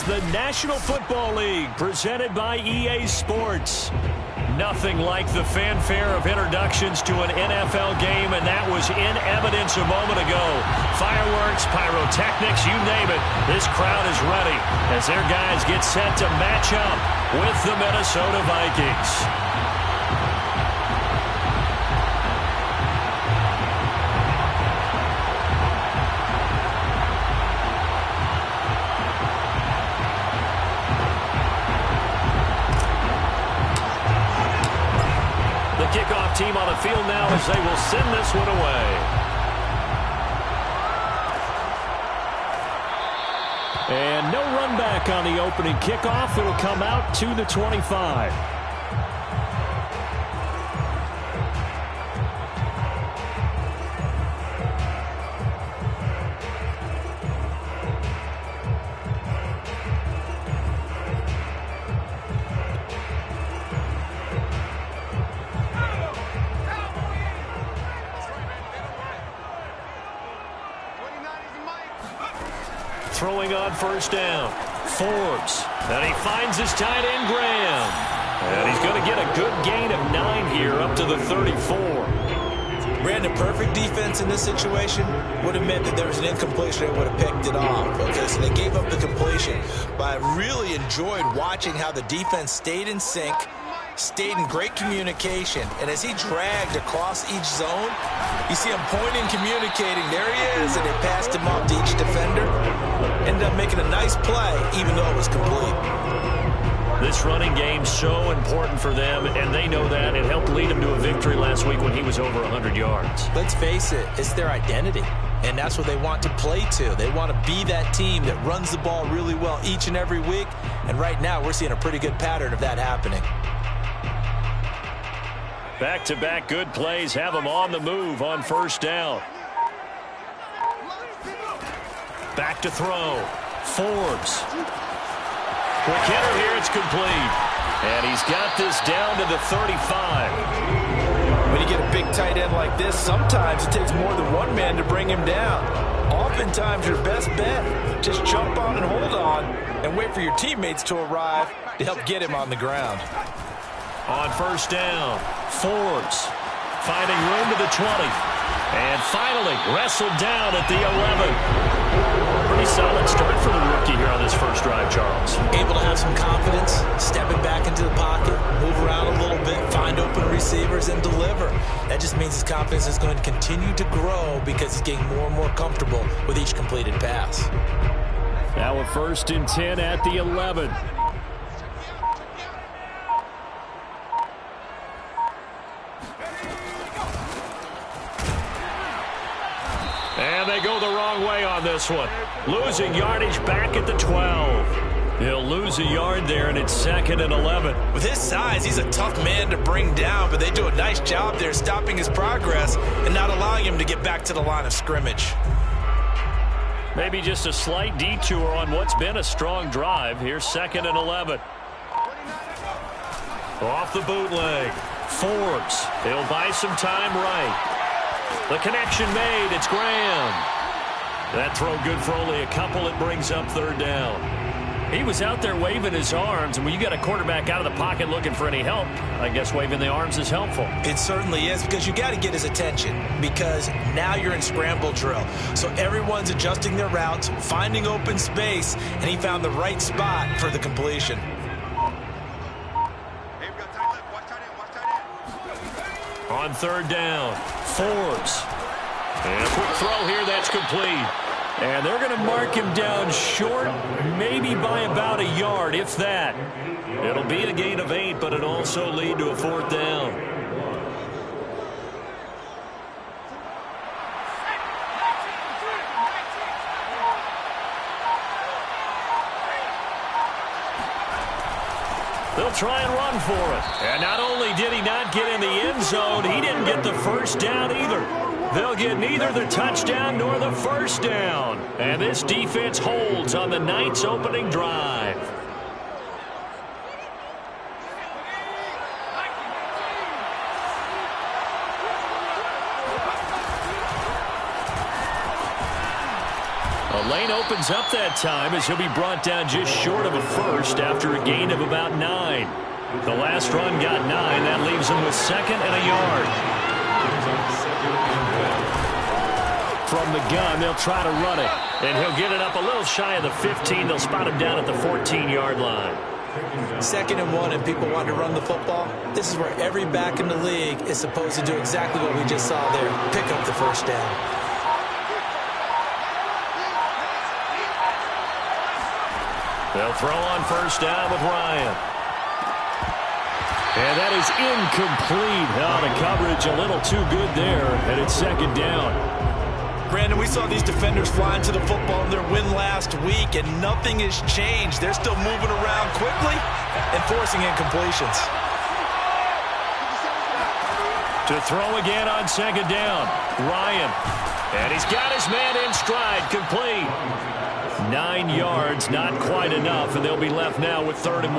the National Football League, presented by EA Sports. Nothing like the fanfare of introductions to an NFL game, and that was in evidence a moment ago. Fireworks, pyrotechnics, you name it. This crowd is ready as their guys get set to match up with the Minnesota Vikings. Kickoff team on the field now as they will send this one away. And no run back on the opening kickoff. It'll come out to the 25. Throwing on first down. Forbes. And he finds his tight end, Graham. And he's going to get a good gain of 9 here up to the 34. Brandon, perfect defense in this situation would have meant that there was an incompletion. They would have picked it off. Okay, so they gave up the completion. But I really enjoyed watching how the defense stayed in sync, stayed in great communication. And as he dragged across each zone, you see him pointing, communicating. There he is, and they passed him off to each defender. Ended up making a nice play, even though it was complete. This running game so important for them, and they know that. It helped lead them to a victory last week when he was over 100 yards. Let's face it, it's their identity, and that's what they want to play to. They want to be that team that runs the ball really well each and every week, and right now we're seeing a pretty good pattern of that happening. Back-to-back good plays have them on the move on first down. Back to throw. Forbes. Quick hitter here, it's complete. And he's got this down to the 35. When you get a big tight end like this, sometimes it takes more than one man to bring him down. Oftentimes your best bet, just jump on and hold on and wait for your teammates to arrive to help get him on the ground. On first down, Forbes finding room to the 20. And finally wrestled down at the 11. Pretty solid start for the rookie here on this first drive, Charles. Able to have some confidence, stepping back into the pocket, move around a little bit, find open receivers, and deliver. That just means his confidence is going to continue to grow because he's getting more and more comfortable with each completed pass. Now a 1st and 10 at the 11. And they go the wrong way on this one. Losing yardage back at the 12. He'll lose a yard there, and it's 2nd and 11. With his size, he's a tough man to bring down, but they do a nice job there stopping his progress and not allowing him to get back to the line of scrimmage. Maybe just a slight detour on what's been a strong drive. Here's 2nd and 11. Off the bootleg. Forbes. He'll buy some time right. The connection made. It's Graham. That throw good for only a couple. It brings up 3rd down. He was out there waving his arms, and when you got a quarterback out of the pocket looking for any help, I guess waving the arms is helpful. It certainly is, because you got to get his attention, because now you're in scramble drill. So everyone's adjusting their routes, finding open space, and he found the right spot for the completion. On 3rd down, Forbes. And a quick throw here, that's complete. And they're going to mark him down short, maybe by about a yard, if that. It'll be a gain of 8, but it'll also lead to a 4th down. They'll try and run for it. And not only did he not get in the end zone, he didn't get the first down either. They'll get neither the touchdown nor the first down. And this defense holds on the Knights' opening drive. A lane open opens up that time as he'll be brought down just short of a first after a gain of about 9. The last run got 9. That leaves him with 2nd and a yard. From the gun, they'll try to run it. And he'll get it up a little shy of the 15. They'll spot him down at the 14-yard line. 2nd and 1 and people want to run the football. This is where every back in the league is supposed to do exactly what we just saw there. Pick up the first down. They'll throw on first down with Ryan. And that is incomplete. Oh, the coverage a little too good there, and it's 2nd down. Brandon, we saw these defenders flying to the football in their win last week, and nothing has changed. They're still moving around quickly and forcing incompletions. To throw again on 2nd down, Ryan. And he's got his man in stride, complete. 9 yards, not quite enough, and they'll be left now with 3rd and 1.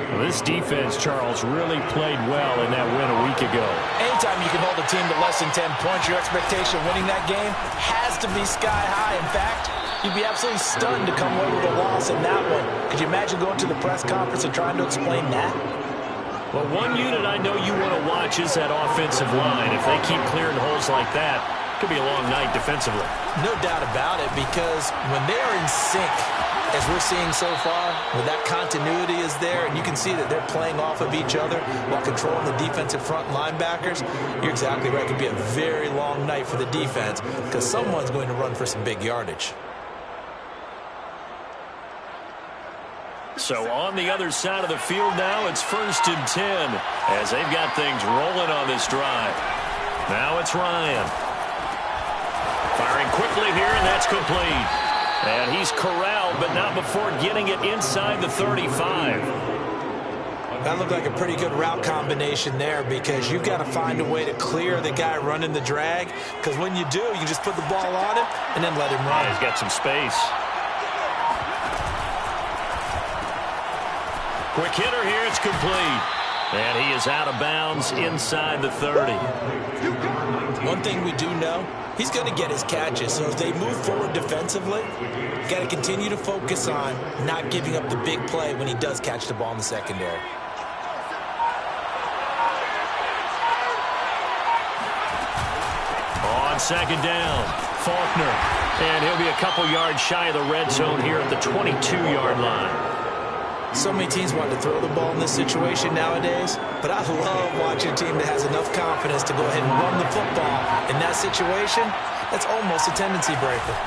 Well, this defense, Charles, really played well in that win a week ago. Anytime you can hold a team to less than 10 points, your expectation of winning that game has to be sky high. In fact, you'd be absolutely stunned to come away with a loss in that one. Could you imagine going to the press conference and trying to explain that? Well, one unit I know you want to watch is that offensive line. If they keep clearing holes like that, it could be a long night defensively. No doubt about it, because when they are in sync, as we're seeing so far, when that continuity is there, and you can see that they're playing off of each other while controlling the defensive front linebackers, you're exactly right. It could be a very long night for the defense because someone's going to run for some big yardage. So on the other side of the field now, it's 1st and 10 as they've got things rolling on this drive. Now it's Ryan. Firing quickly here, and that's complete. And he's corralled, but not before getting it inside the 35. That looked like a pretty good route combination there because you've got to find a way to clear the guy running the drag, because when you do, you just put the ball on him and then let him run. He's got some space. Quick hitter here, it's complete. And he is out of bounds inside the 30. One thing we do know, he's going to get his catches. So as they move forward defensively, got to continue to focus on not giving up the big play when he does catch the ball in the secondary. On 2nd down, Faulkner. And he'll be a couple yards shy of the red zone here at the 22-yard line. So many teams want to throw the ball in this situation nowadays, but I love watching a team that has enough confidence to go ahead and run the football. In that situation, that's almost a tendency breaker.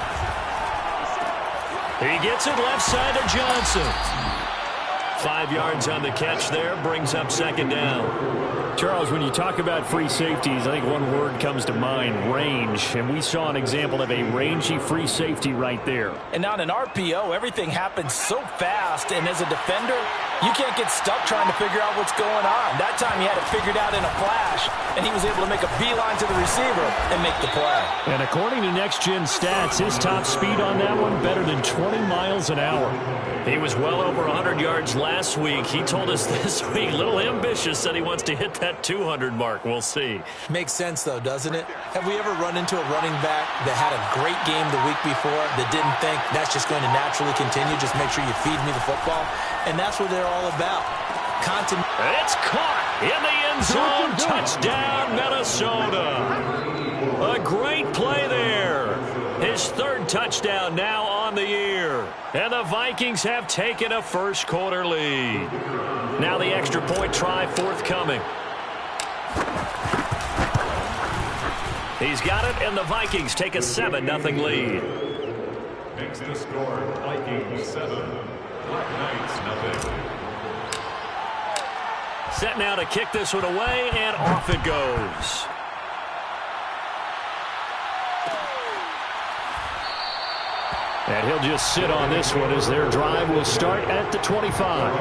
He gets it left side to Johnson. 5 yards on the catch there, brings up 2nd down. Charles, when you talk about free safeties, I think one word comes to mind, range. And we saw an example of a rangy free safety right there. And on an RPO, everything happens so fast. And as a defender, you can't get stuck trying to figure out what's going on. That time he had it figured out in a flash. And he was able to make a beeline to the receiver and make the play. And according to Next Gen Stats, his top speed on that one better than 20 miles an hour. He was well over 100 yards last week. He told us this week, a little ambitious, said he wants to hit that 200 mark. We'll see. Makes sense, though, doesn't it? Have we ever run into a running back that had a great game the week before that didn't think that's just going to naturally continue? Just make sure you feed me the football. And that's what they're all about. It's caught in the end zone. Touchdown, Minnesota. A great play there. His 3rd touchdown now on the year. And the Vikings have taken a first-quarter lead. Now the extra point try forthcoming. He's got it, and the Vikings take a 7-0 lead. Makes the score Vikings 7, Black Knights 0. Set now to kick this one away, and off it goes. And he'll just sit on this one as their drive will start at the 25.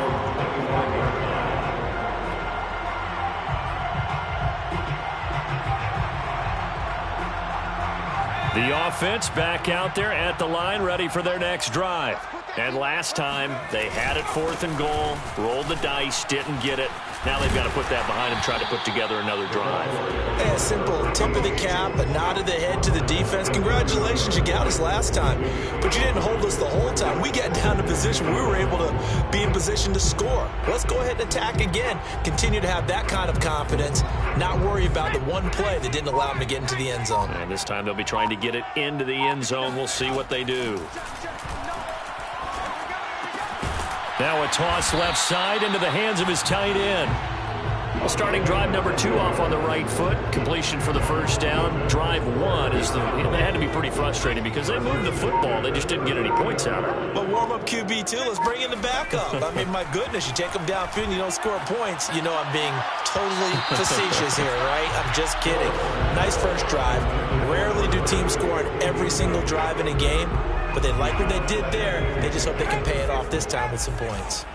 The offense back out there at the line, ready for their next drive. And last time, they had it 4th and goal, rolled the dice, didn't get it. Now they've got to put that behind them, try to put together another drive. Hey, a simple tip of the cap, a nod of the head to the defense. Congratulations, you got us last time, but you didn't hold us the whole time. We got down to position. We were able to be in position to score. Let's go ahead and attack again. Continue to have that kind of confidence, not worry about the one play that didn't allow them to get into the end zone. And this time they'll be trying to get it into the end zone. We'll see what they do. Now a toss left side into the hands of his tight end. Well, starting drive number 2 off on the right foot. Completion for the first down. Drive 1 is they had to be pretty frustrating because they moved the football. They just didn't get any points out of it. But warm-up QB, too. Let's bring in the backup. I mean, my goodness, you take them downfield and you don't score points. You know I'm being totally facetious here, right? I'm just kidding. Nice first drive. Rarely do teams score on every single drive in a game. But they like what they did there. They just hope they can pay it off this time with some points.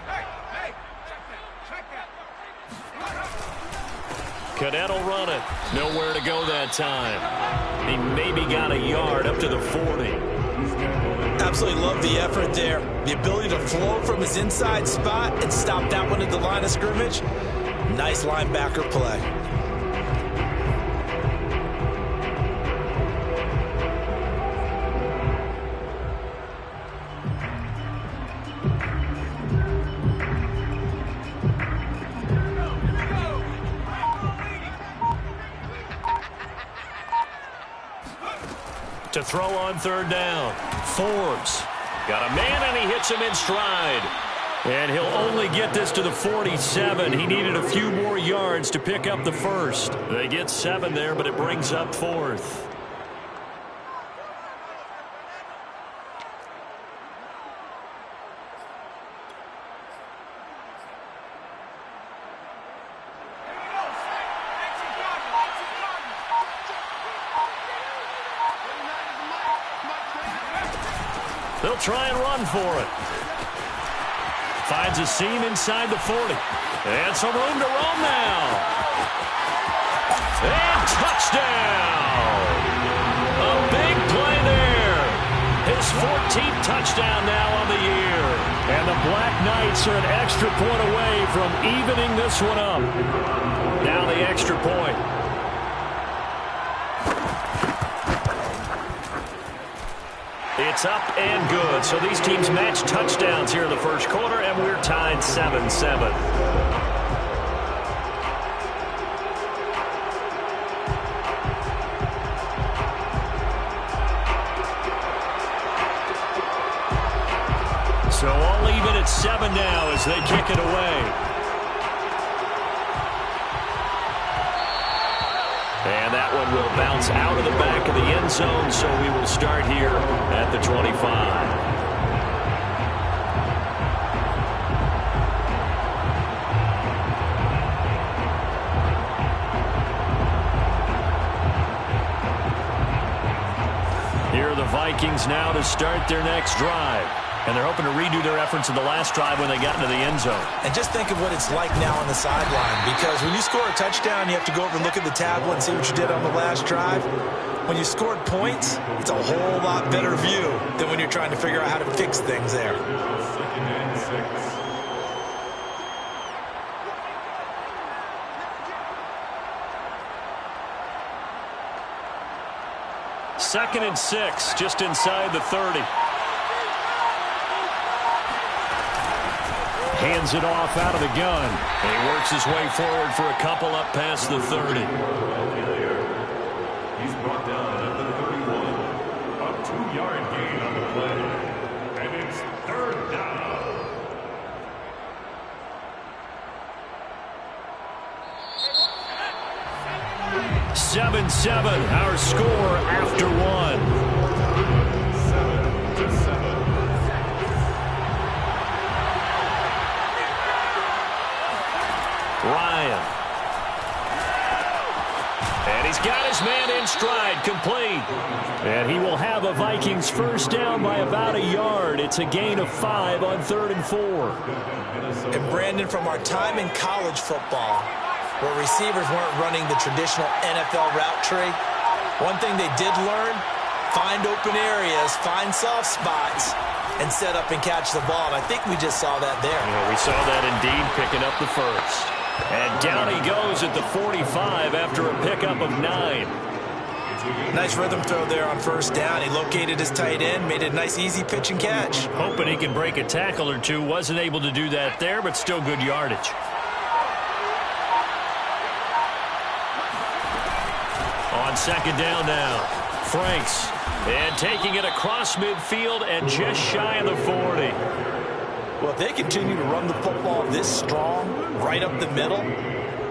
Cadet will run it. Nowhere to go that time. He maybe got a yard up to the 40. Absolutely love the effort there. The ability to flow from his inside spot and stop that one at the line of scrimmage. Nice linebacker play. To throw on 3rd down. Forbes got a man, and he hits him in stride. And he'll only get this to the 47. He needed a few more yards to pick up the first. They get 7 there, but it brings up 4th. They'll try and run for it. Finds a seam inside the 40. And some room to roam now. And touchdown! A big play there. His 14th touchdown now on the year. And the Black Knights are an extra point away from evening this one up. Now the extra point. It's up and good. So these teams match touchdowns here in the first quarter, and we're tied 7-7. So all even at 7 now as they kick it away. And that one will bounce out of the back of the end zone, so we will start here at the 25. Here are the Vikings now to start their next drive. And they're hoping to redo their efforts in the last drive when they got into the end zone. And just think of what it's like now on the sideline, because when you score a touchdown, you have to go over and look at the tablet and see what you did on the last drive. When you scored points, it's a whole lot better view than when you're trying to figure out how to fix things there. 2nd and 6. Second and 6, just inside the 30. Hands it off out of the gun. And he works his way forward for a couple up past the 30. He's brought down at the 31. A 2-yard gain on the play. And it's 3rd down. 7-7, our score after 1. 7-7. Ryan. And he's got his man in stride, complete. And he will have a Vikings first down by about a yard. It's a gain of 5 on 3rd and 4. And Brandon, from our time in college football, where receivers weren't running the traditional NFL route tree, one thing they did learn, find open areas, find soft spots, and set up and catch the ball. And I think we just saw that there. Yeah, we saw that indeed, picking up the first. And down he goes at the 45 after a pickup of 9. Nice rhythm throw there on first down. He located his tight end, made a nice easy pitch and catch. Hoping he can break a tackle or two. Wasn't able to do that there, but still good yardage. On second down now, Franks. And taking it across midfield and just shy of the 40. Well, if they continue to run the football this strong, right up the middle,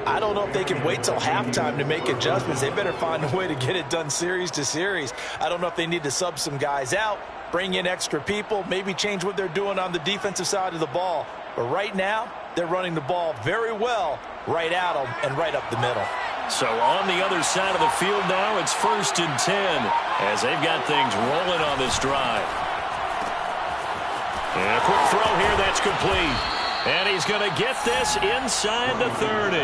I don't know if they can wait till halftime to make adjustments. They better find a way to get it done series to series. I don't know if they need to sub some guys out, bring in extra people, maybe change what they're doing on the defensive side of the ball. But right now, they're running the ball very well right at them and right up the middle. So on the other side of the field now, it's 1st and 10 as they've got things rolling on this drive. And a quick throw here, that's complete. And he's going to get this inside the 30.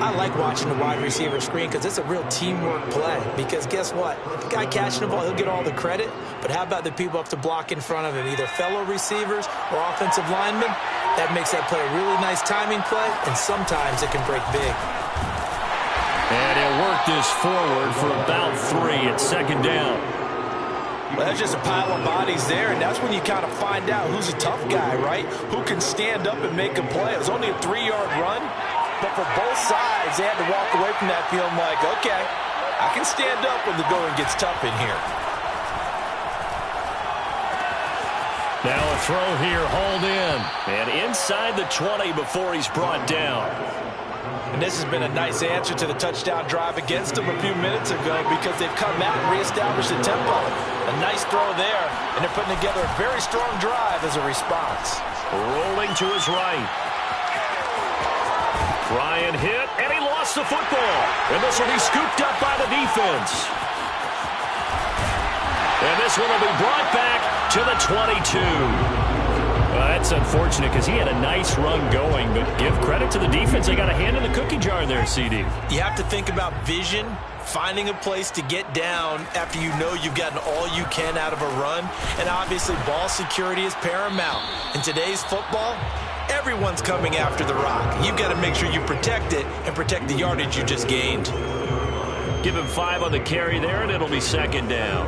I like watching the wide receiver screen because it's a real teamwork play. Because guess what? The guy catching the ball, he'll get all the credit. But how about the people up to block in front of him, either fellow receivers or offensive linemen? That makes that play a really nice timing play, and sometimes it can break big. And he'll work this forward for about 3 at second down. Well, that's just a pile of bodies there, and that's when you kind of find out who's a tough guy, right? Who can stand up and make a play. It was only a 3-yard run, but for both sides, they had to walk away from that feeling like, okay, I can stand up when the going gets tough in here. Now a throw here, hauled in, and inside the 20 before he's brought down. And this has been a nice answer to the touchdown drive against them a few minutes ago because they've come out and reestablished the tempo. A nice throw there, and they're putting together a very strong drive as a response. Rolling to his right. Ryan hit, and he lost the football. And this will be scooped up by the defense. And this one will be brought back to the 22. That's unfortunate because he had a nice run going, but give credit to the defense. They got a hand in the cookie jar there, CD. You have to think about vision, finding a place to get down after you know you've gotten all you can out of a run, and obviously ball security is paramount. In today's football, everyone's coming after the rock. You've got to make sure you protect it and protect the yardage you just gained. Give him 5 on the carry there, and it'll be second down.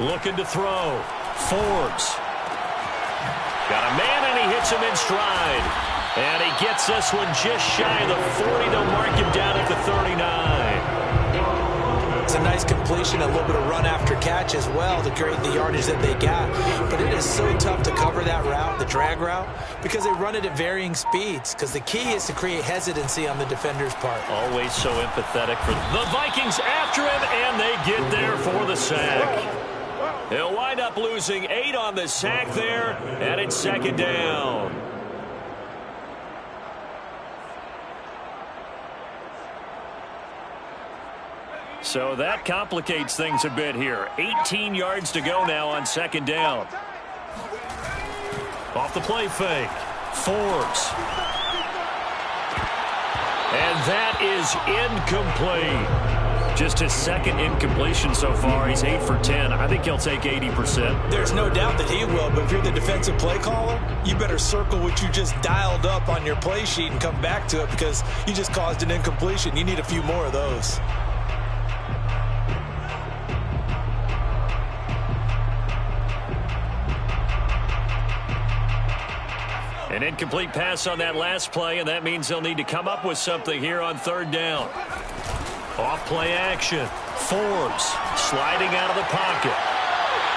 Looking to throw. Forbes. Got a man, and he hits him in stride. And he gets this one just shy of the 40. They'll mark him down at the 39. It's a nice completion, a little bit of run after catch as well to create the yardage that they got. But it is so tough to cover that route, the drag route, because they run it at varying speeds. Because the key is to create hesitancy on the defender's part. Always so empathetic for the Vikings after him, and they get there for the sack. He'll wind up losing 8 on the sack there, and it's second down. So that complicates things a bit here. 18 yards to go now on second down. Off the play fake. Forbes. And that is incomplete. Just his second incompletion so far. He's 8 for 10. I think he'll take 80%. There's no doubt that he will, but if you're the defensive play caller, you better circle what you just dialed up on your play sheet and come back to it because you just caused an incompletion. You need a few more of those. An incomplete pass on that last play, and that means they'll need to come up with something here on third down. Off play action. Forbes sliding out of the pocket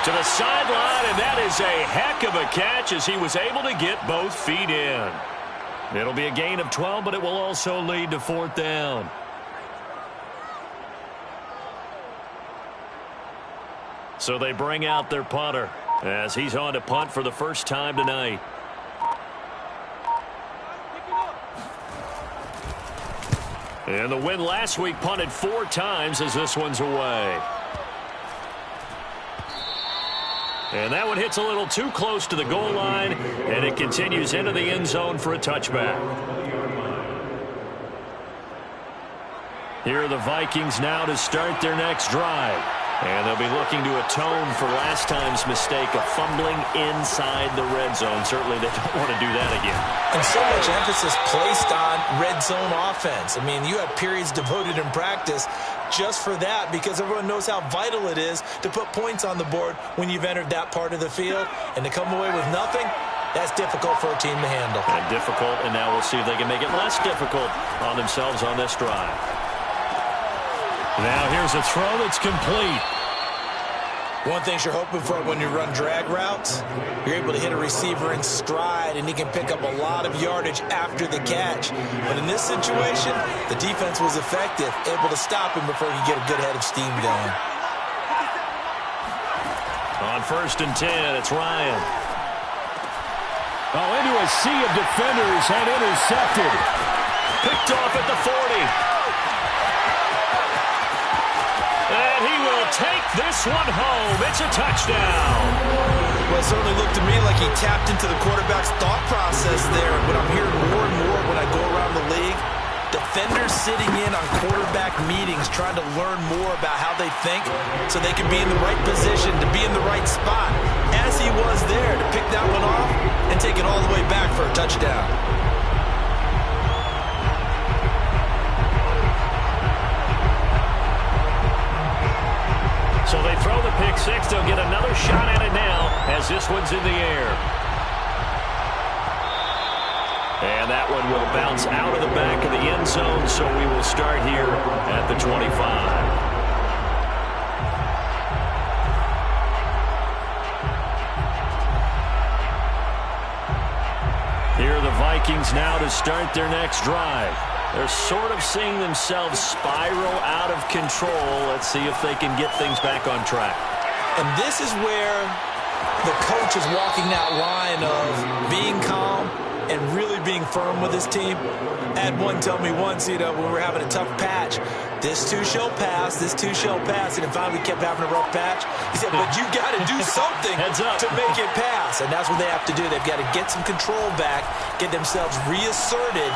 to the sideline, and that is a heck of a catch as he was able to get both feet in. It'll be a gain of 12, but it will also lead to fourth down. So they bring out their punter as he's on to punt for the first time tonight. And the win last week punted 4 times as this one's away. And that one hits a little too close to the goal line, and it continues into the end zone for a touchback. Here are the Vikings now to start their next drive. And they'll be looking to atone for last time's mistake of fumbling inside the red zone. Certainly they don't want to do that again. And so much emphasis placed on red zone offense. I mean, you have periods devoted in practice just for that because everyone knows how vital it is to put points on the board when you've entered that part of the field. And to come away with nothing, that's difficult for a team to handle. And difficult, and now we'll see if they can make it less difficult on themselves on this drive. Now here's a throw that's complete. One thing you're hoping for when you run drag routes, you're able to hit a receiver in stride, and he can pick up a lot of yardage after the catch. But in this situation, the defense was effective, able to stop him before he could get a good head of steam going. On 1st and 10, it's Ryan. Oh, into a sea of defenders and intercepted. Picked off at the 40. And he will take this one home. It's a touchdown. Well, it certainly looked to me like he tapped into the quarterback's thought process there. But I'm hearing more and more when I go around the league, defenders sitting in on quarterback meetings trying to learn more about how they think so they can be in the right position, to be in the right spot, as he was there, to pick that one off and take it all the way back for a touchdown. So they throw the pick six. They'll get another shot at it now as this one's in the air. And that one will bounce out of the back of the end zone, so we will start here at the 25. Here are the Vikings now to start their next drive. They're sort of seeing themselves spiral out of control. Let's see if they can get things back on track. And this is where the coach is walking that line of being calm and really being firm with his team. I had one tell me once, when we were having a tough patch, this too shall pass, this too shall pass. And finally we kept having a rough patch. He said, but you got to do something to make it pass. And that's what they have to do. They've got to get some control back, get themselves reasserted,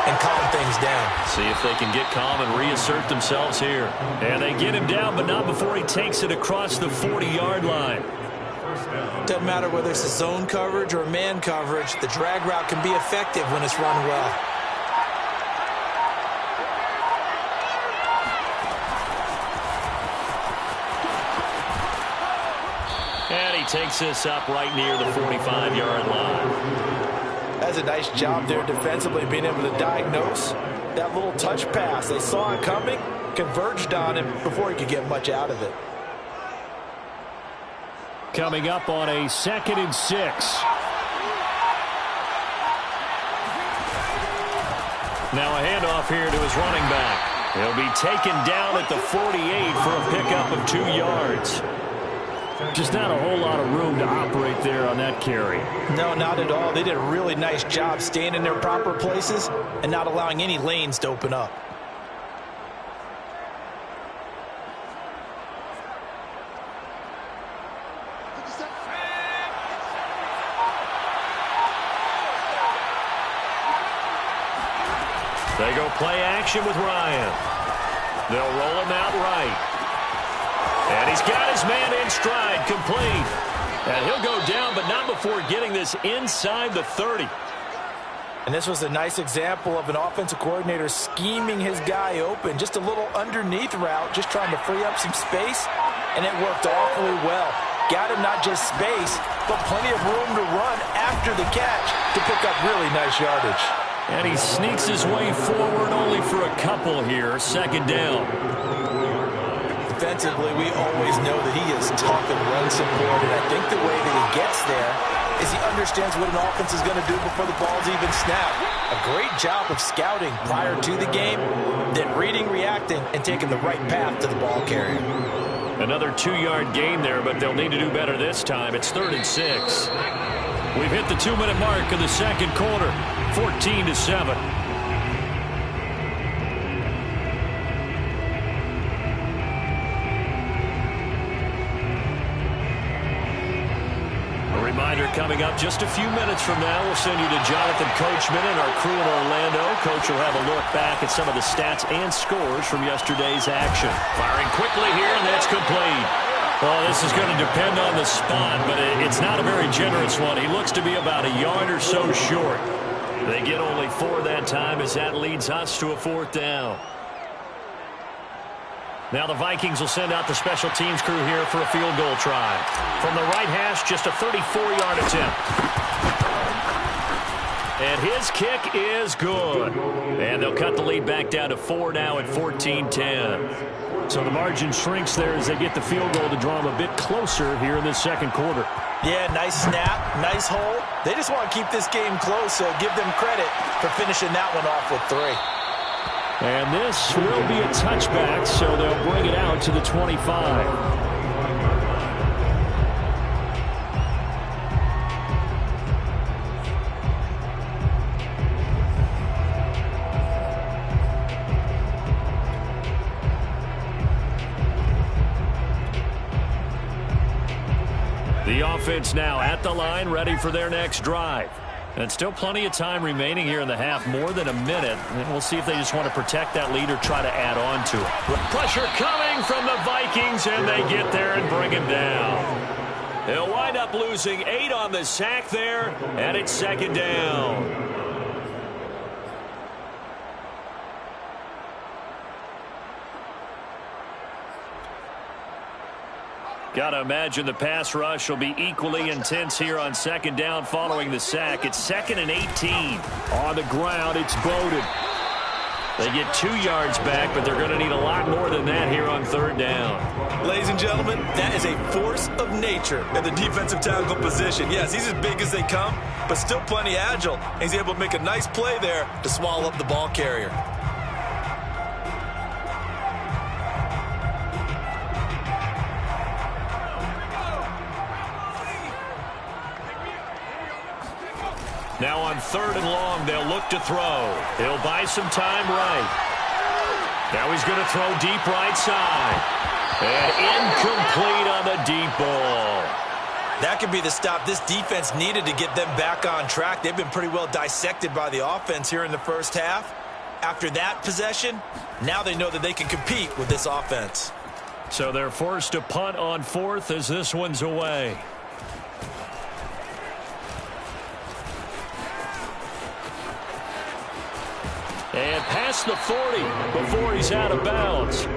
and calm things down. See if they can get calm and reassert themselves here. And they get him down, but not before he takes it across the 40-yard line. Doesn't matter whether it's a zone coverage or man coverage, the drag route can be effective when it's run well. And he takes this up right near the 45-yard line. That's a nice job there defensively, being able to diagnose that little touch pass. They saw it coming, converged on him before he could get much out of it. Coming up on a 2nd and 6. Now a handoff here to his running back. He'll be taken down at the 48 for a pickup of 2 yards. Just not a whole lot of room to operate there on that carry. No, not at all. They did a really nice job staying in their proper places and not allowing any lanes to open up. They go play action with Ryan. They'll roll him out right. And he's got his man in stride, complete. And he'll go down, but not before getting this inside the 30. And this was a nice example of an offensive coordinator scheming his guy open. Just a little underneath route, just trying to free up some space. And it worked awfully well. Got him not just space, but plenty of room to run after the catch to pick up really nice yardage. And he sneaks his way forward only for a couple here. 2nd down. Defensively, we always know that he is tough and run support, and I think the way that he gets there is he understands what an offense is going to do before the ball's even snapped. A great job of scouting prior to the game, then reading, reacting, and taking the right path to the ball carrier. Another 2-yard gain there, but they'll need to do better this time. It's 3rd and 6. We've hit the 2-minute mark of the 2nd quarter, 14-7. Reminder coming up just a few minutes from now. We'll send you to Jonathan Coachman and our crew in Orlando. Coach will have a look back at some of the stats and scores from yesterday's action. Firing quickly here, and that's complete. Well, this is going to depend on the spot, but it's not a very generous one. He looks to be about a yard or so short. They get only 4 that time as that leads us to a 4th down. Now the Vikings will send out the special teams crew here for a field goal try. From the right hash, just a 34-yard attempt. And his kick is good. And they'll cut the lead back down to 4 now at 14-10. So the margin shrinks there as they get the field goal to draw them a bit closer here in this second quarter. Yeah, nice snap, nice hole. They just want to keep this game close, so give them credit for finishing that one off with 3. And this will be a touchback, so they'll bring it out to the 25. The offense now at the line, ready for their next drive. And still plenty of time remaining here in the half, more than a minute. And we'll see if they just want to protect that lead or try to add on to it. Pressure coming from the Vikings, and they get there and bring him down. They'll wind up losing 8 on the sack there, and it's 2nd down. Got to imagine the pass rush will be equally intense here on 2nd down following the sack. It's 2nd and 18. On the ground, it's Bowden. They get 2 yards back, but they're going to need a lot more than that here on 3rd down. Ladies and gentlemen, that is a force of nature in the defensive tackle position. Yes, he's as big as they come, but still plenty agile. He's able to make a nice play there to swallow up the ball carrier. Now on 3rd and long, they'll look to throw. He'll buy some time right. Now he's going to throw deep right side. And incomplete on the deep ball. That could be the stop this defense needed to get them back on track. They've been pretty well dissected by the offense here in the first half. After that possession, now they know that they can compete with this offense. So they're forced to punt on 4th as this one's away. And past the 40 before he's out of bounds.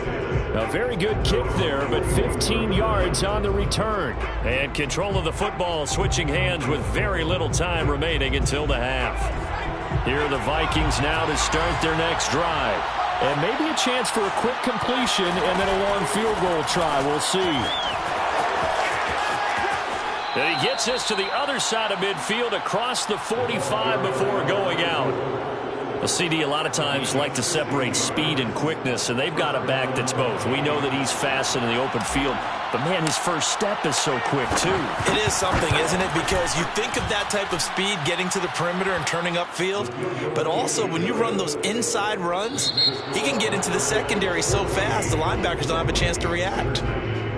A very good kick there, but 15 yards on the return. And control of the football switching hands with very little time remaining until the half. Here are the Vikings now to start their next drive. And maybe a chance for a quick completion and then a long field goal try. We'll see. And he gets us to the other side of midfield across the 45 before going out. A CD a lot of times like to separate speed and quickness, and they've got a back that's both. We know that he's fast in the open field, but, man, his first step is so quick, too. It is something, isn't it? Because you think of that type of speed getting to the perimeter and turning upfield, but also when you run those inside runs, he can get into the secondary so fast the linebackers don't have a chance to react.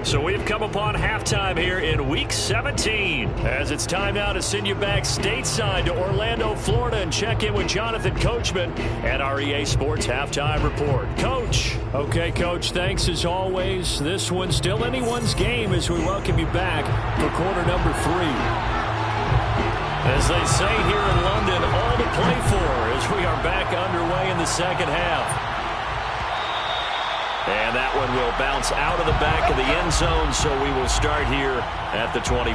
So we've come upon halftime here in Week 17 as it's time now to send you back stateside to Orlando, Florida, and check in with Jonathan Coachman at our EA Sports Halftime Report. Coach. Okay, Coach, thanks as always. This one's still anyone's game as we welcome you back for quarter number 3. As they say here in London, all to play for as we are back underway in the second half. And that one will bounce out of the back of the end zone, so we will start here at the 25.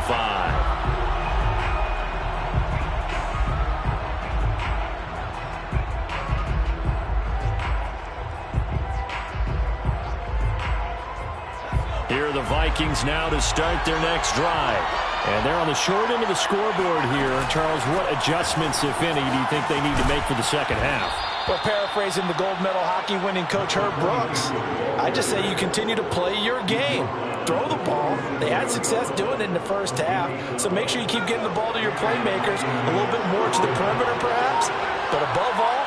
Here are the Vikings now to start their next drive. And they're on the short end of the scoreboard here. Charles, what adjustments, if any, do you think they need to make for the second half? Well, paraphrasing the gold medal hockey-winning coach Herb Brooks, I just say you continue to play your game. Throw the ball. They had success doing it in the first half, so make sure you keep getting the ball to your playmakers, a little bit more to the perimeter perhaps, but above all,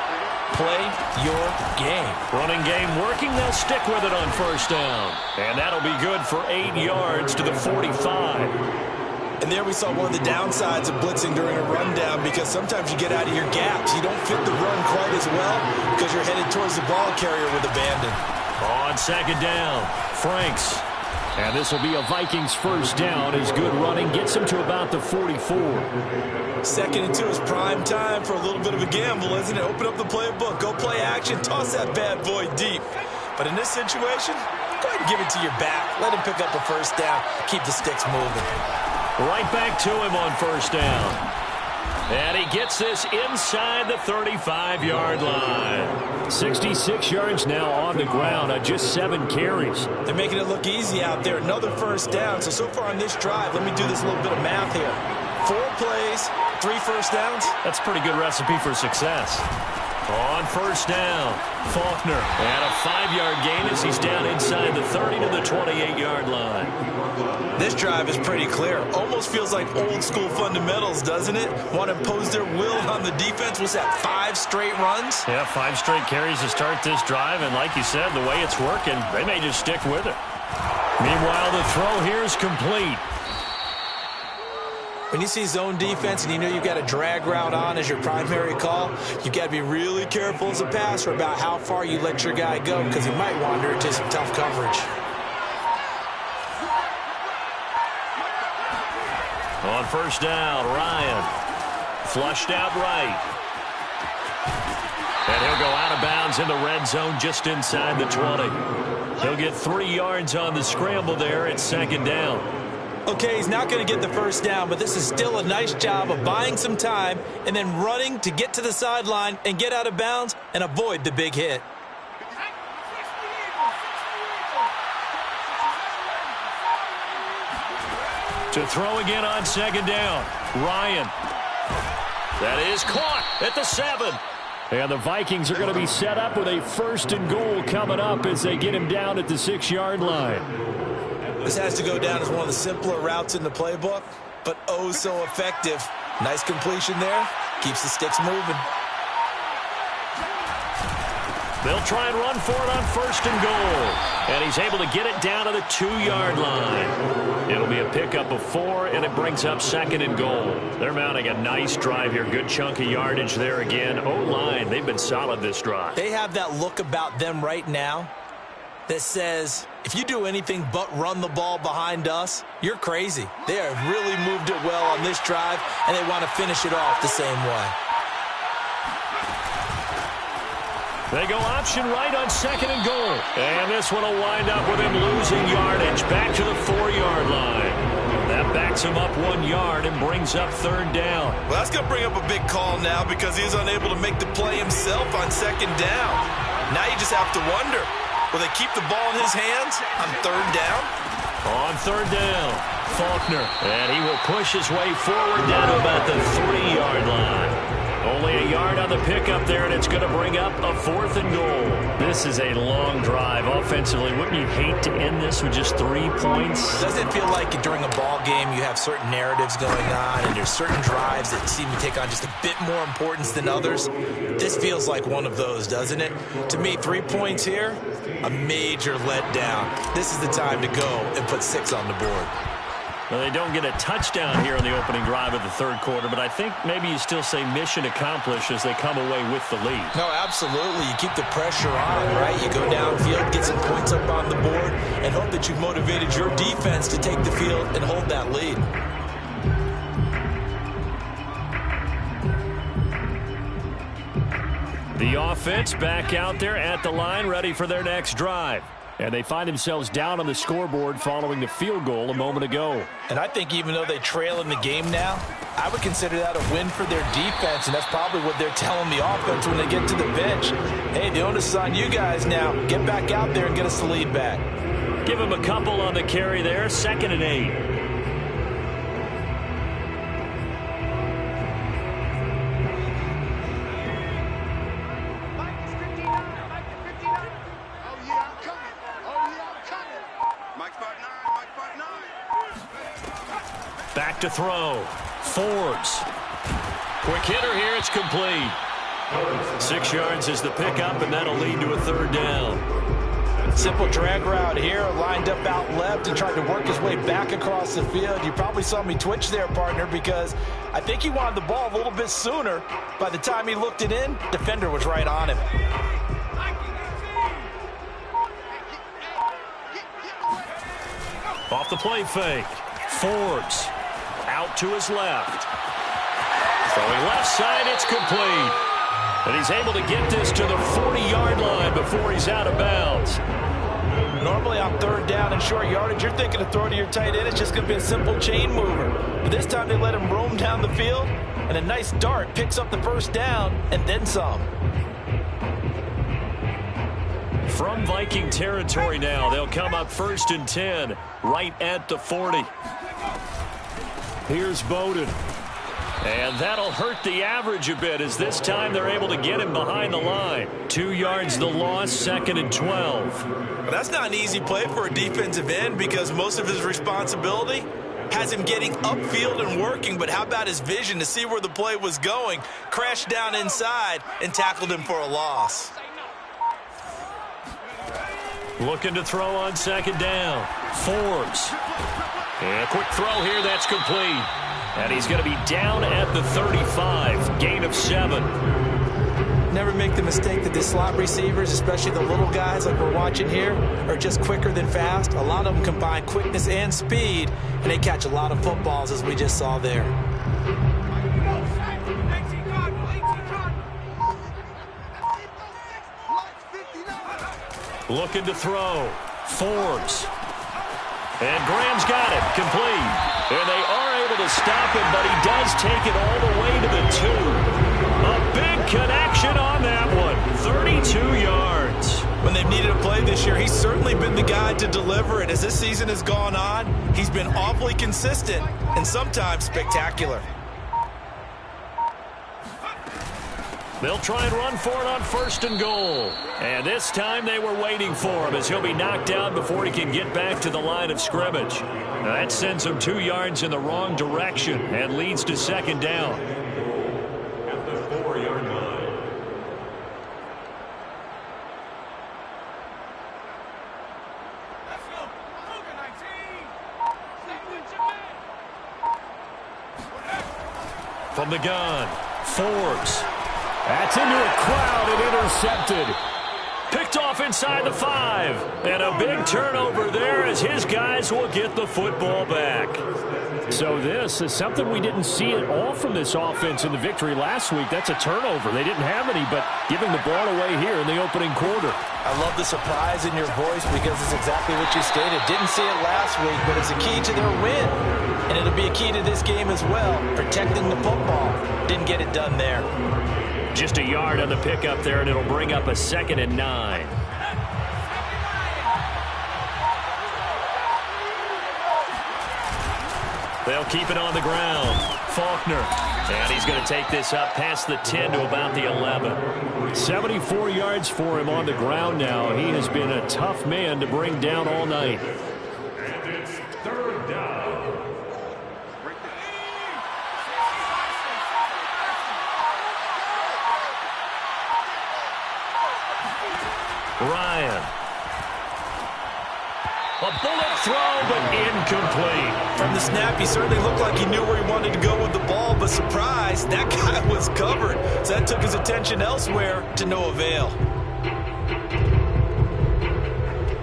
play your game. Running game working, they'll stick with it on first down. And that'll be good for 8 yards to the 45. And there we saw one of the downsides of blitzing during a rundown, because sometimes you get out of your gaps. You don't fit the run quite as well because you're headed towards the ball carrier with abandon. On second down, Franks. And this will be a Vikings first down as good running gets him to about the 44. 2nd and 2 is prime time for a little bit of a gamble, isn't it? Open up the playbook, go play action, toss that bad boy deep. But in this situation, go ahead and give it to your back. Let him pick up a first down, keep the sticks moving. Right back to him on first down. And he gets this inside the 35-yard line. 66 yards now on the ground on just 7 carries. They're making it look easy out there. Another first down. So far on this drive, let me do this little bit of math here. 4 plays, 3 first downs. That's a pretty good recipe for success. On first down, Faulkner. And a 5-yard gain as he's down inside the 30 to the 28-yard line. This drive is pretty clear. Almost feels like old school fundamentals, doesn't it? Want to impose their will on the defense. Was that 5 straight runs? Yeah, 5 straight carries to start this drive. And like you said, the way it's working, they may just stick with it. Meanwhile, the throw here is complete. When you see zone defense and you know you've got a drag route on as your primary call, you've got to be really careful as a passer about how far you let your guy go, because he might wander into some tough coverage. On first down, Ryan. Flushed out right. And he'll go out of bounds in the red zone just inside the 20. He'll get 3 yards on the scramble there at 2nd down. Okay, he's not going to get the first down, but this is still a nice job of buying some time and then running to get to the sideline and get out of bounds and avoid the big hit. To throw again on 2nd down, Ryan. That is caught at the 7. And the Vikings are going to be set up with a 1st and goal coming up as they get him down at the 6-yard line. This has to go down as one of the simpler routes in the playbook, but oh so effective. Nice completion there. Keeps the sticks moving. They'll try and run for it on 1st and goal. And he's able to get it down to the 2-yard line. It'll be a pickup of 4, and it brings up 2nd and goal. They're mounting a nice drive here. Good chunk of yardage there again. O-line, they've been solid this drive. They have that look about them right now that says, if you do anything but run the ball behind us, you're crazy. They have really moved it well on this drive, and they want to finish it off the same way. They go option right on 2nd and goal. And this one will wind up with him losing yardage back to the 4-yard line. That backs him up 1 yard and brings up 3rd down. Well, that's going to bring up a big call now because he's unable to make the play himself on 2nd down. Now you just have to wonder, will they keep the ball in his hands on 3rd down? On 3rd down, Faulkner. And he will push his way forward down to about the 3-yard line. Only a yard on the pickup there, and it's going to bring up a 4th and goal. This is a long drive offensively. Wouldn't you hate to end this with just 3 points? Doesn't it feel like during a ball game you have certain narratives going on and there's certain drives that seem to take on just a bit more importance than others? This feels like one of those, doesn't it? To me, 3 points here, a major letdown. This is the time to go and put 6 on the board. Well, they don't get a touchdown here in the opening drive of the 3rd quarter, but I think maybe you still say mission accomplished as they come away with the lead. No, absolutely. You keep the pressure on, right? You go downfield, get some points up on the board, and hope that you've motivated your defense to take the field and hold that lead. The offense back out there at the line, ready for their next drive. And they find themselves down on the scoreboard following the field goal a moment ago. And I think even though they trail in the game now, I would consider that a win for their defense, and that's probably what they're telling the offense when they get to the bench. Hey, the onus is on you guys now. Get back out there and get us the lead back. Give him a couple on the carry there, 2nd and 8. Back to throw. Forbes. Quick hitter here. It's complete. 6 yards is the pickup, and that'll lead to a 3rd down. Simple drag route here, lined up out left and tried to work his way back across the field. You probably saw me twitch there, partner, because I think he wanted the ball a little bit sooner. By the time he looked it in, defender was right on him. Off the play fake. Forbes out to his left. Throwing left side, it's complete. And he's able to get this to the 40-yard line before he's out of bounds. Normally on third down and short yardage, you're thinking of throwing to your tight end. It's just going to be a simple chain mover. But this time they let him roam down the field, and a nice dart picks up the first down and then some. From Viking territory now, they'll come up 1st and 10, right at the 40. Here's Bowden. And that'll hurt the average a bit, as this time they're able to get him behind the line. 2 yards the loss, 2nd and 12. But that's not an easy play for a defensive end, because most of his responsibility has him getting upfield and working. But how about his vision to see where the play was going? Crashed down inside and tackled him for a loss. Looking to throw on 2nd down. Forbes. And a quick throw here, that's complete. And he's going to be down at the 35, gain of 7. Never make the mistake that the slot receivers, especially the little guys like we're watching here, are just quicker than fast. A lot of them combine quickness and speed, and they catch a lot of footballs, as we just saw there. Looking to throw. Forbes. And Graham's got it. Complete. And they are able to stop him, but he does take it all the way to the 2. A big connection on that one. 32 yards. When they've needed a play this year, he's certainly been the guy to deliver. And as this season has gone on, he's been awfully consistent and sometimes spectacular. They'll try and run for it on 1st and goal. And this time they were waiting for him, as he'll be knocked down before he can get back to the line of scrimmage. Now that sends him 2 yards in the wrong direction and leads to 2nd down. At the 4-yard line. Let's go. From the gun, Forbes. That's into a crowd and intercepted. Picked off inside the 5. And a big turnover there, as his guys will get the football back. So this is something we didn't see at all from this offense in the victory last week. That's a turnover. They didn't have any, but giving the ball away here in the opening quarter. I love the surprise in your voice, because it's exactly what you stated. Didn't see it last week, but it's a key to their win. And it'll be a key to this game as well, protecting the football. Didn't get it done there. Just a yard on the pickup there, and it'll bring up a 2nd and 9. They'll keep it on the ground. Faulkner. And he's going to take this up past the 10 to about the 11. 74 yards for him on the ground now. He has been a tough man to bring down all night. And it's 3rd down. Ryan. A bullet throw, but incomplete. From the snap, he certainly looked like he knew where he wanted to go with the ball, but surprise, that guy was covered. So that took his attention elsewhere, to no avail.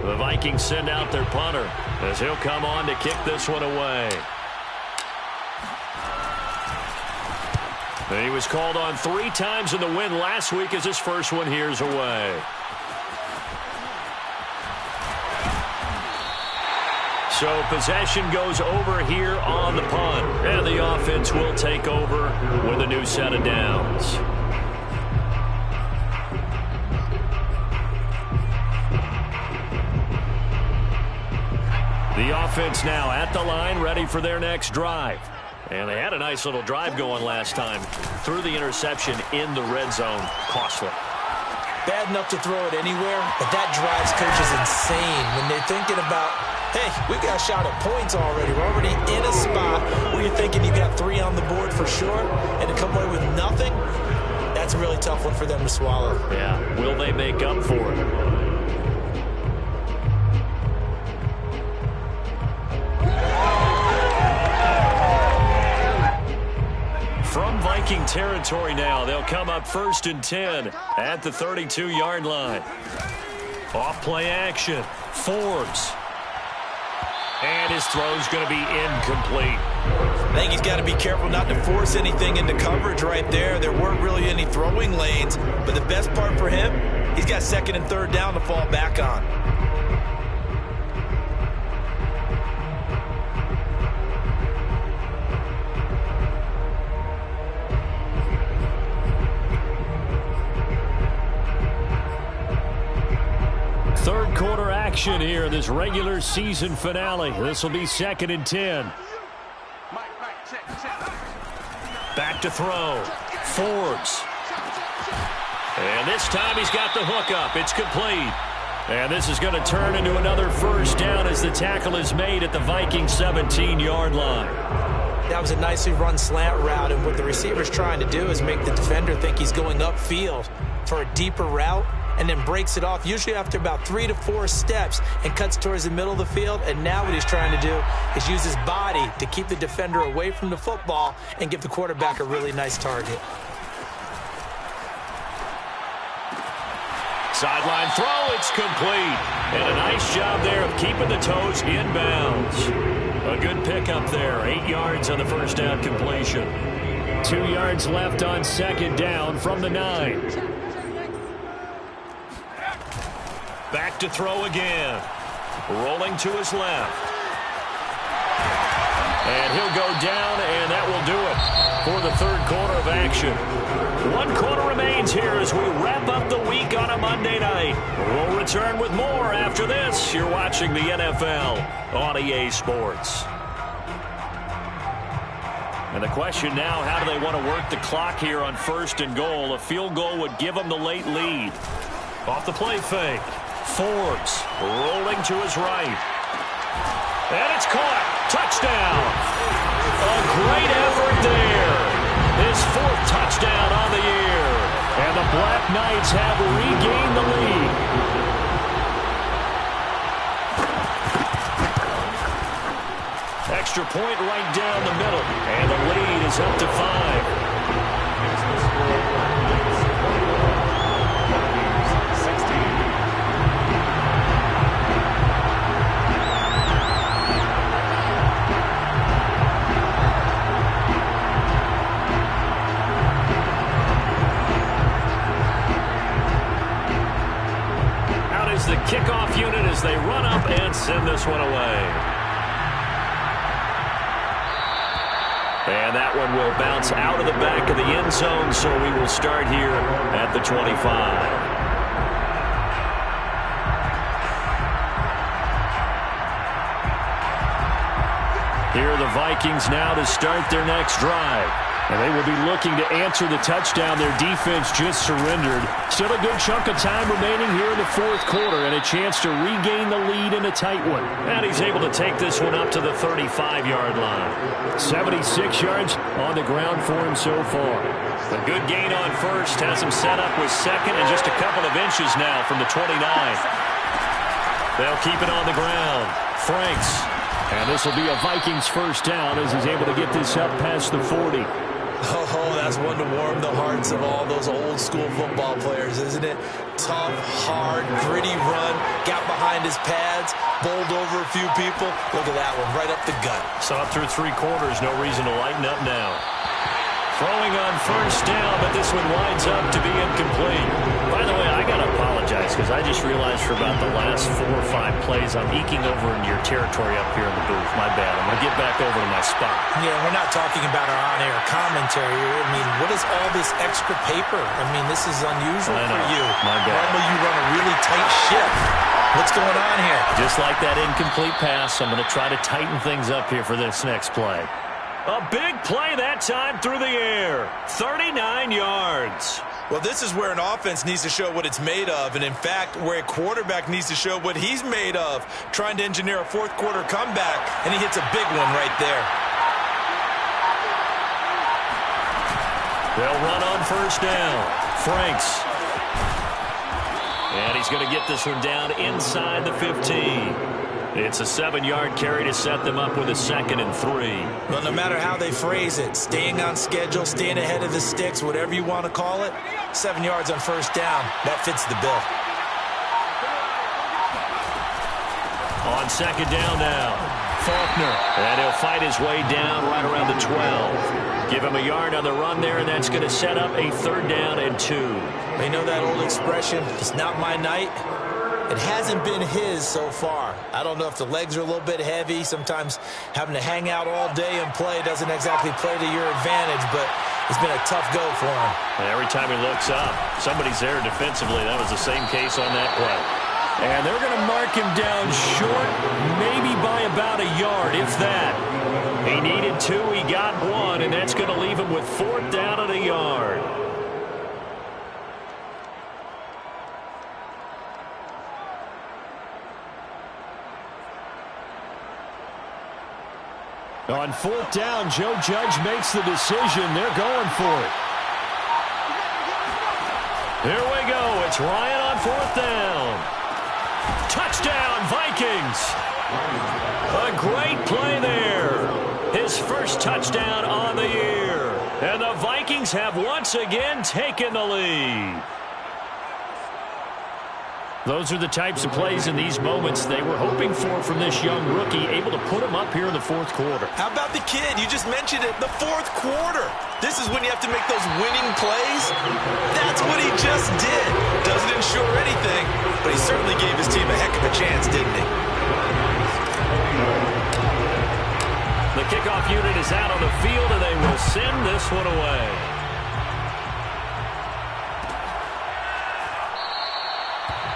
The Vikings send out their punter, as he'll come on to kick this one away. And he was called on 3 times in the win last week, as his first one here's away. So possession goes over here on the punt. And the offense will take over with a new set of downs. The offense now at the line, ready for their next drive. And they had a nice little drive going last time. Threw the interception in the red zone. Costly. Bad enough to throw it anywhere, but that drives coaches insane when they're thinking about, hey, we got a shot at points already. We're already in a spot where you're thinking you got 3 on the board for sure, and to come away with nothing, that's a really tough one for them to swallow. Yeah, will they make up for it? Viking territory now. They'll come up 1st and 10 at the 32-yard line. Off play action. Forbes. And his throw's going to be incomplete. I think he's got to be careful not to force anything into coverage right there. There weren't really any throwing lanes, but the best part for him, he's got 2nd and 3rd down to fall back on. Third quarter action here in this regular season finale. This will be 2nd and 10. Back to throw. Forbes. And this time he's got the hook up. It's complete. And this is going to turn into another 1st down as the tackle is made at the Viking 17-yard line. That was a nicely run slant route, and what the receiver's trying to do is make the defender think he's going upfield for a deeper route, and then breaks it off, usually after about 3 to 4 steps, and cuts towards the middle of the field. And now what he's trying to do is use his body to keep the defender away from the football and give the quarterback a really nice target. Sideline throw, it's complete. And a nice job there of keeping the toes in bounds. A good pickup there. 8 yards on the 1st down completion. 2 yards left on 2nd down from the 9. Back to throw again. Rolling to his left. And he'll go down, and that will do it for the 3rd quarter of action. 1 quarter remains here as we wrap up the week on a Monday night. We'll return with more after this. You're watching the NFL on EA Sports. And the question now, how do they want to work the clock here on 1st and goal? A field goal would give them the late lead. Off the play fake. Forbes rolling to his right. And it's caught. Touchdown. A great effort there. His 4th touchdown on the year. And the Black Knights have regained the lead. Extra point right down the middle. And the lead is up to 5. The kickoff unit as they run up and send this one away. And that one will bounce out of the back of the end zone, so we will start here at the 25. Here are the Vikings now to start their next drive. And they will be looking to answer the touchdown their defense just surrendered. Still a good chunk of time remaining here in the 4th quarter and a chance to regain the lead in a tight one. And he's able to take this one up to the 35-yard line. 76 yards on the ground for him so far. A good gain on 1st has him set up with 2nd and just a couple of inches now from the 29. They'll keep it on the ground. Franks. And this will be a Vikings 1st down as he's able to get this up past the 40. Oh, that's one to warm the hearts of all those old-school football players, isn't it? Tough, hard, gritty run, got behind his pads, bowled over a few people. Look at that one, right up the gut. Saw it through 3 quarters, no reason to lighten up now. Throwing on 1st down, but this one winds up to be incomplete. By the way, I got to apologize because I just realized for about the last 4 or 5 plays, I'm eking over into your territory up here in the booth. My bad. I'm going to get back over to my spot. Yeah, we're not talking about our on-air commentary. I mean, what is all this extra paper? I mean, this is unusual for you. My bad. Normally you run a really tight ship. What's going on here? Just like that incomplete pass, I'm going to try to tighten things up here for this next play. A big play that time through the air. 39 yards. Well, this is where an offense needs to show what it's made of, and in fact, where a quarterback needs to show what he's made of, trying to engineer a 4th quarter comeback, and he hits a big one right there. They'll run on 1st down. Franks. And he's going to get this one down inside the 15. It's a 7-yard carry to set them up with a 2nd and 3. Well, no matter how they phrase it, staying on schedule, staying ahead of the sticks, whatever you want to call it, 7 yards on first down, that fits the bill. On 2nd down now, Faulkner. And he'll fight his way down right around the 12. Give him a yard on the run there, and that's going to set up a 3rd down and 2. They know that old expression, it's not my night. It hasn't been his so far. I don't know if the legs are a little bit heavy. Sometimes having to hang out all day and play doesn't exactly play to your advantage, but it's been a tough go for him. And every time he looks up, somebody's there defensively. That was the same case on that play. And they're going to mark him down short, maybe by about a yard, if that. He needed 2, he got 1, and that's going to leave him with 4th down and a yard. On 4th down, Joe Judge makes the decision. They're going for it. Here we go. It's Ryan on 4th down. Touchdown, Vikings. A great play there. His first touchdown on the year. And the Vikings have once again taken the lead. Those are the types of plays in these moments they were hoping for from this young rookie, able to put him up here in the 4th quarter. How about the kid? You just mentioned it, the 4th quarter. This is when you have to make those winning plays. That's what he just did. Doesn't ensure anything, but he certainly gave his team a heck of a chance, didn't he? The kickoff unit is out on the field, and they will send this one away.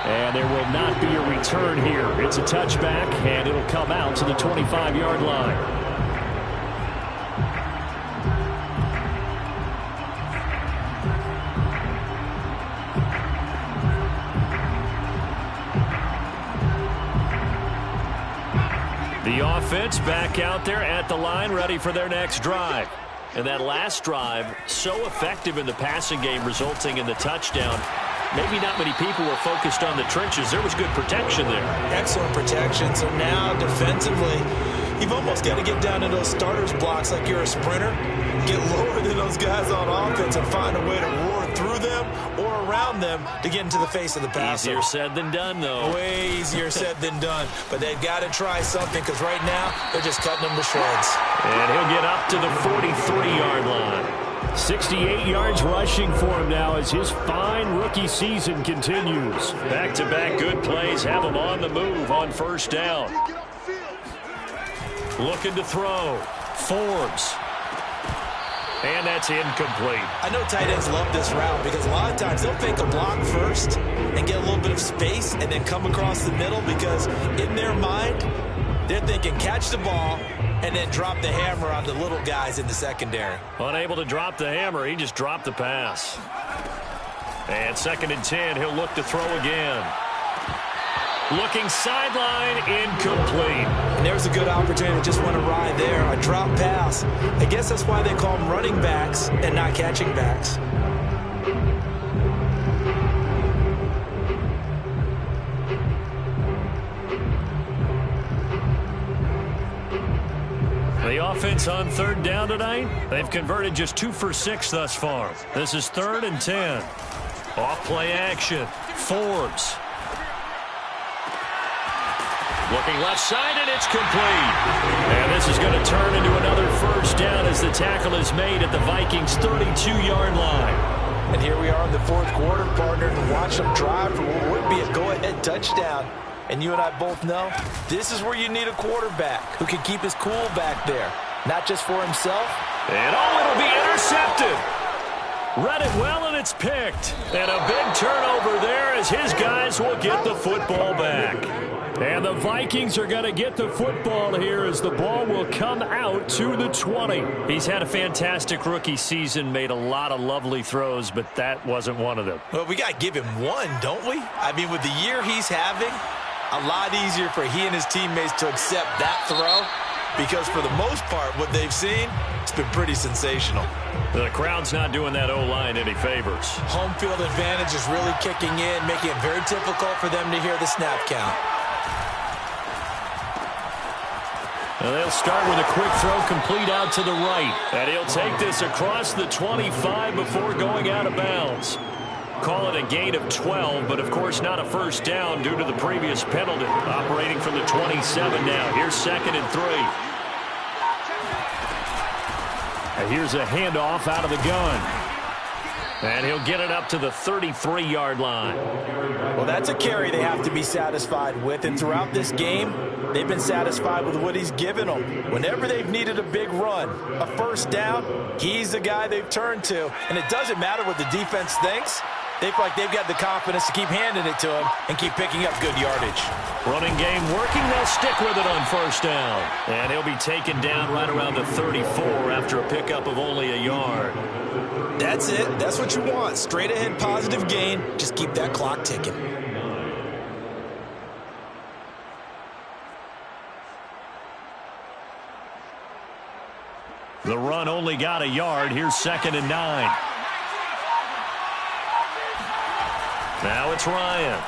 And there will not be a return here. It's a touchback, and it'll come out to the 25-yard line. The offense back out there at the line, ready for their next drive. And that last drive, so effective in the passing game, resulting in the touchdown. Maybe not many people were focused on the trenches. There was good protection there. Excellent protection. So now, defensively, you've almost got to get down to those starters blocks like you're a sprinter. Get lower than those guys on offense and find a way to roar through them or around them to get into the face of the passer. Easier said than done, though. Way easier said than done. But they've got to try something because right now they're just cutting them to shreds. And he'll get up to the 43-yard line. 68 yards rushing for him now as his fine rookie season continues. Back-to-back good plays have him on the move on 1st down. Looking to throw. Forbes. And that's incomplete. I know tight ends love this route because a lot of times they'll fake a block first and get a little bit of space and then come across the middle because in their mind, they're thinking catch the ball and then drop the hammer on the little guys in the secondary. Unable to drop the hammer, he just dropped the pass. And 2nd and 10, he'll look to throw again. Looking sideline, incomplete. And there's a good opportunity to just went awry there. A drop pass. I guess that's why they call them running backs and not catching backs. The offense on 3rd down tonight, they've converted just 2 for 6 thus far. This is 3rd and 10. Off play action. Forbes. Looking left side, and it's complete. And this is going to turn into another 1st down as the tackle is made at the Vikings' 32-yard line. And here we are in the 4th quarter, partner, and watch them drive for what would be a go-ahead touchdown. And you and I both know this is where you need a quarterback who can keep his cool back there, not just for himself. And it'll be intercepted. Read it well, and it's picked. And a big turnover there as his guys will get the football back. And the Vikings are going to get the football here as the ball will come out to the 20. He's had a fantastic rookie season, made a lot of lovely throws, but that wasn't one of them. Well, we got to give him one, don't we? I mean, with the year he's having, a lot easier for he and his teammates to accept that throw because for the most part, what they've seen, it's been pretty sensational. The crowd's not doing that O-line any favors. Home field advantage is really kicking in, making it very difficult for them to hear the snap count. And they'll start with a quick throw complete out to the right. And he'll take this across the 25 before going out of bounds. Call it a gain of 12, but of course not a first down due to the previous penalty. Operating from the 27 now. Here's 2nd and 3. And here's a handoff out of the gun. And he'll get it up to the 33-yard line. Well, that's a carry they have to be satisfied with. And throughout this game, they've been satisfied with what he's given them. Whenever they've needed a big run, a first down, he's the guy they've turned to. And it doesn't matter what the defense thinks. They feel like they've got the confidence to keep handing it to him and keep picking up good yardage. Running game working. They'll stick with it on first down. And he'll be taken down right around the 34 after a pickup of only a yard. That's it. That's what you want. Straight ahead positive gain. Just keep that clock ticking. The run only got a yard. Here's 2nd and 9. Now it's Ryan.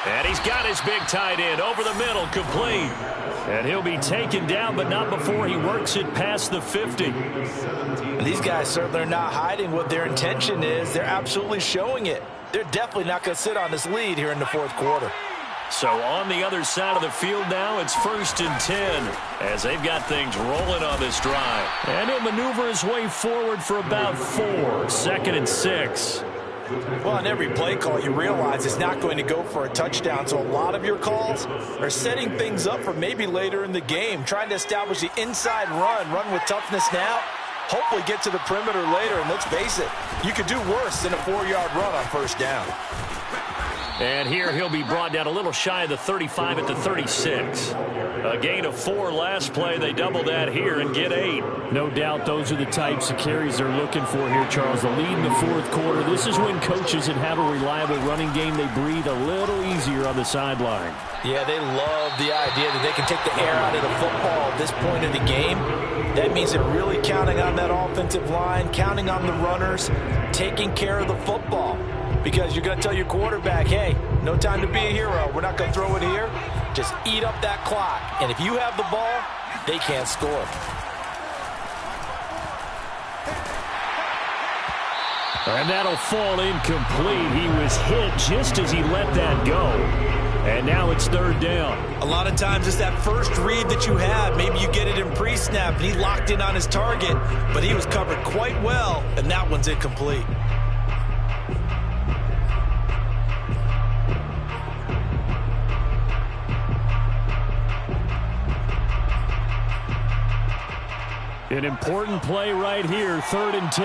And he's got his big tight end over the middle, complete. And he'll be taken down, but not before he works it past the 50. These guys certainly are not hiding what their intention is. They're absolutely showing it. They're definitely not going to sit on this lead here in the 4th quarter. So on the other side of the field now, it's 1st and 10 as they've got things rolling on this drive. And he'll maneuver his way forward for about 4. 2nd and 6. Well, on every play call, you realize it's not going to go for a touchdown. So a lot of your calls are setting things up for maybe later in the game, trying to establish the inside run with toughness now, hopefully get to the perimeter later. And let's face it, you could do worse than a 4-yard run on first down. And here he'll be brought down a little shy of the 35 at the 36. A gain of 4 last play. They double that here and get 8. No doubt those are the types of carries they're looking for here, Charles. The lead in the 4th quarter. This is when coaches that have a reliable running game, they breathe a little easier on the sideline. Yeah, they love the idea that they can take the air out of the football at this point of the game. That means they're really counting on that offensive line, counting on the runners, taking care of the football. Because you're going to tell your quarterback, hey, no time to be a hero. We're not going to throw it here. Just eat up that clock. And if you have the ball, they can't score. And that'll fall incomplete. He was hit just as he let that go. And now it's 3rd down. A lot of times it's that first read that you have. Maybe you get it in pre-snap, and he locked in on his target, but he was covered quite well, and that one's incomplete. An important play right here, 3rd and 10.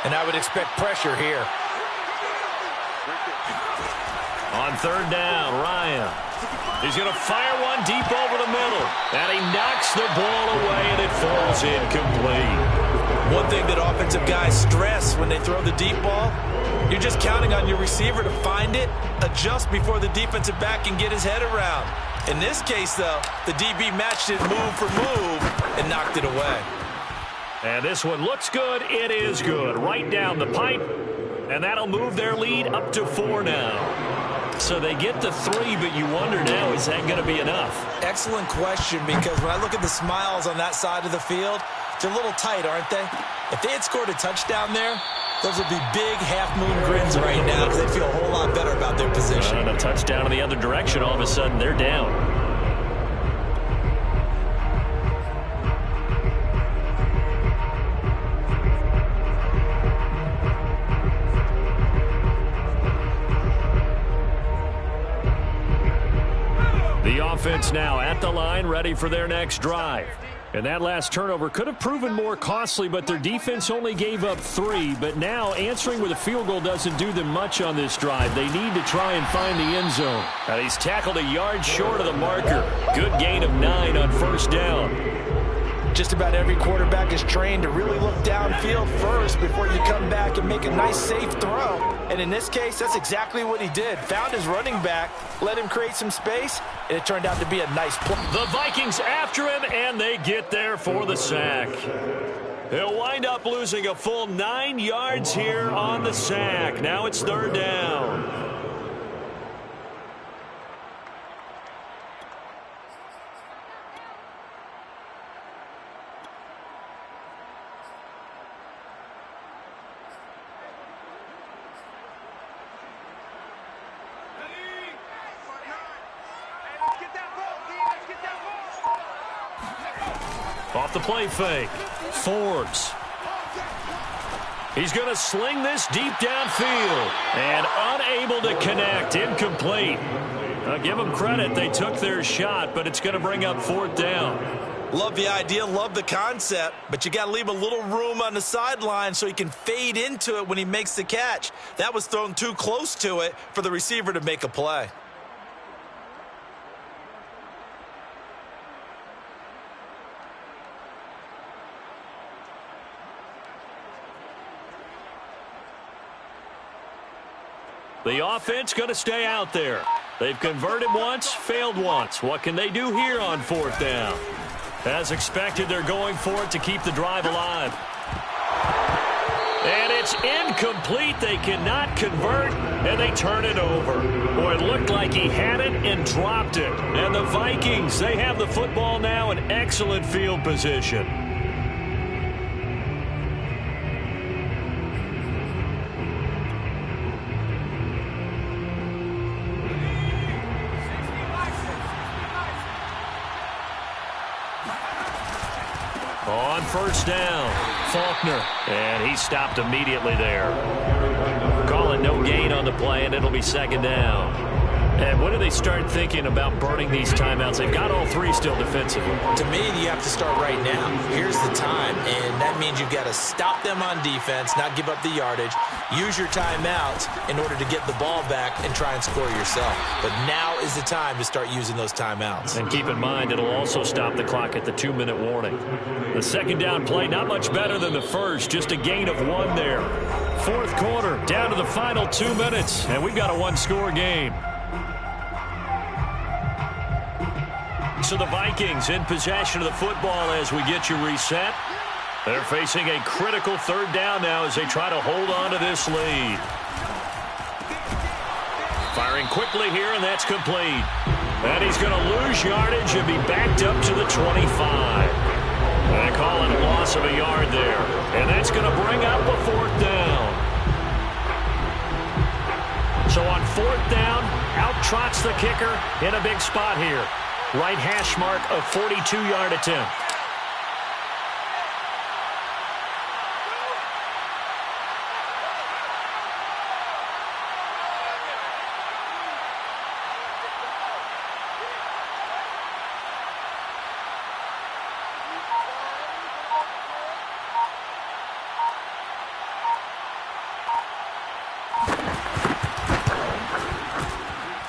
And I would expect pressure here. On 3rd down, Ryan. He's going to fire one deep over the middle. And he knocks the ball away, and it falls incomplete. One thing that offensive guys stress when they throw the deep ball, you're just counting on your receiver to find it, adjust before the defensive back can get his head around. In this case, though, the DB matched it move for move and knocked it away. And this one looks good. It is good. Right down the pipe. And that'll move their lead up to 4 now. So they get to 3, but you wonder now, is that going to be enough? Excellent question, because when I look at the smiles on that side of the field, they're a little tight, aren't they? If they had scored a touchdown there, those would be big half-moon grins right now because they'd feel a whole lot better about their position. And a touchdown in the other direction, all of a sudden they're down. The offense now at the line, ready for their next drive. And that last turnover could have proven more costly, but their defense only gave up 3. But now answering with a field goal doesn't do them much on this drive. They need to try and find the end zone. And he's tackled a yard short of the marker. Good gain of 9 on first down. Just about every quarterback is trained to really look downfield first before you come back and make a nice, safe throw. And in this case, that's exactly what he did. Found his running back, let him create some space, and it turned out to be a nice play. The Vikings after him, and they get there for the sack. They'll wind up losing a full 9 yards here on the sack. Now it's 3rd down. Off the play fake. Forbes. He's going to sling this deep downfield. And unable to connect. Incomplete. I'll give them credit. They took their shot, but it's going to bring up 4th down. Love the idea, love the concept, but you got to leave a little room on the sideline so he can fade into it when he makes the catch. That was thrown too close to it for the receiver to make a play. The offense going to stay out there. They've converted once, failed once. What can they do here on 4th down? As expected, they're going for it to keep the drive alive. And it's incomplete. They cannot convert, and they turn it over. Boy, it looked like he had it and dropped it. And the Vikings, they have the football now in excellent field position. On 1st down, Faulkner, and he stopped immediately there. Calling no gain on the play, and it'll be 2nd down. And when do they start thinking about burning these timeouts? They've got all 3 still defensively. To me, you have to start right now. Here's the time, and that means you've got to stop them on defense, not give up the yardage, use your timeouts in order to get the ball back and try and score yourself. But now is the time to start using those timeouts. And keep in mind, it'll also stop the clock at the 2-minute warning. The 2nd down play, not much better than the first, just a gain of 1 there. 4th quarter, down to the final 2 minutes, and we've got a 1-score game. So the Vikings in possession of the football as we get you reset. They're facing a critical 3rd down now as they try to hold on to this lead. Firing quickly here, and that's complete. And he's going to lose yardage and be backed up to the 25. They call it a loss of a yard there. And that's going to bring up a 4th down. So on 4th down, out trots the kicker in a big spot here. Right hash mark of 42-yard attempt.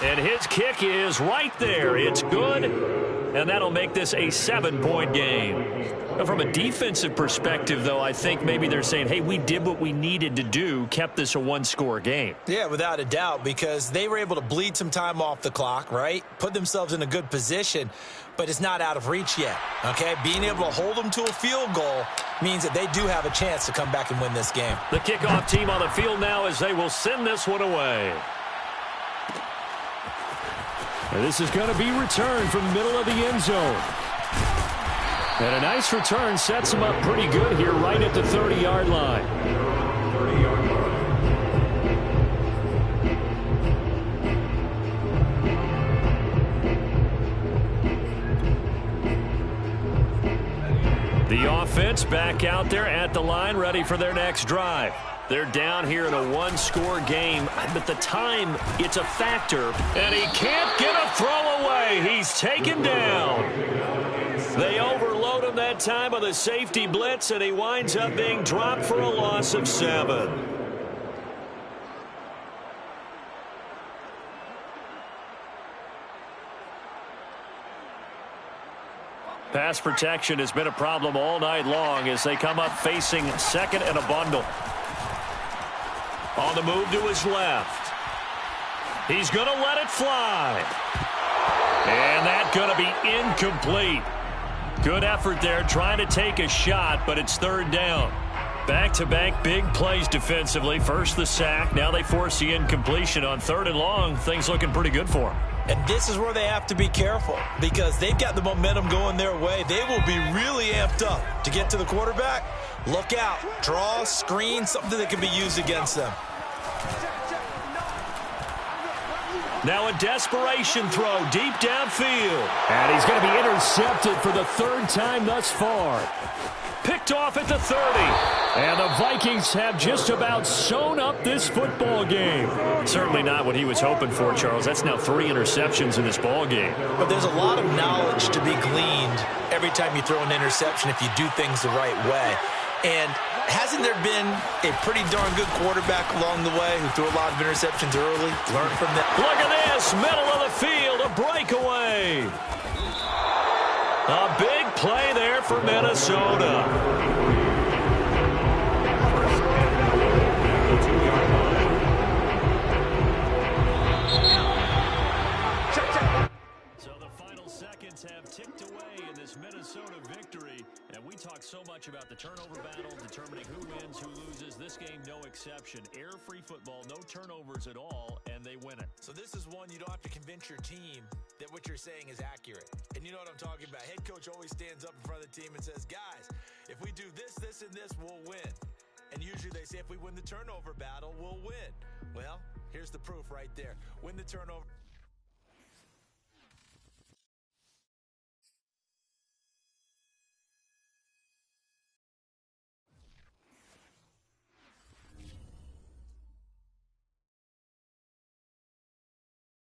And his kick is right there. It's good, and that'll make this a 7-point game. And from a defensive perspective, though, I think maybe they're saying, hey, we did what we needed to do, kept this a 1-score game. Yeah, without a doubt, because they were able to bleed some time off the clock, right? Put themselves in a good position, but it's not out of reach yet, okay? Being able to hold them to a field goal means that they do have a chance to come back and win this game. The kickoff team on the field now as they will send this one away. And this is going to be returned from the middle of the end zone. And a nice return sets him up pretty good here right at the 30-yard line. The offense back out there at the line, ready for their next drive. They're down here in a 1-score game, but the time, it's a factor. And he can't get a throw away. He's taken down. They overload him that time with a safety blitz, and he winds up being dropped for a loss of 7. Pass protection has been a problem all night long as they come up facing 2nd and a bundle. On the move to his left. He's going to let it fly. And that's going to be incomplete. Good effort there trying to take a shot, but it's 3rd down. Back-to-back big plays defensively. First the sack. Now they force the incompletion on 3rd and long. Things looking pretty good for them. And this is where they have to be careful because they've got the momentum going their way. They will be really amped up to get to the quarterback. Look out. Draw, screen, something that can be used against them. Now a desperation throw deep downfield. And he's going to be intercepted for the third time thus far. Picked off at the 30. And the Vikings have just about sewn up this football game. Certainly not what he was hoping for, Charles. That's now 3 interceptions in this ball game. But there's a lot of knowledge to be gleaned every time you throw an interception if you do things the right way. And hasn't there been a pretty darn good quarterback along the way who threw a lot of interceptions early? Learn from that. Look at this, middle of the field, a breakaway. A big play there for Minnesota. Have ticked away in this Minnesota victory, and we talk so much about the turnover battle, determining who wins, who loses. This game, no exception. Error-free football, no turnovers at all, and they win it. So this is one you don't have to convince your team that what you're saying is accurate. And you know what I'm talking about. Head coach always stands up in front of the team and says, guys, if we do this, this, and this, we'll win. And usually they say if we win the turnover battle, we'll win. Well, here's the proof right there. Win the turnover.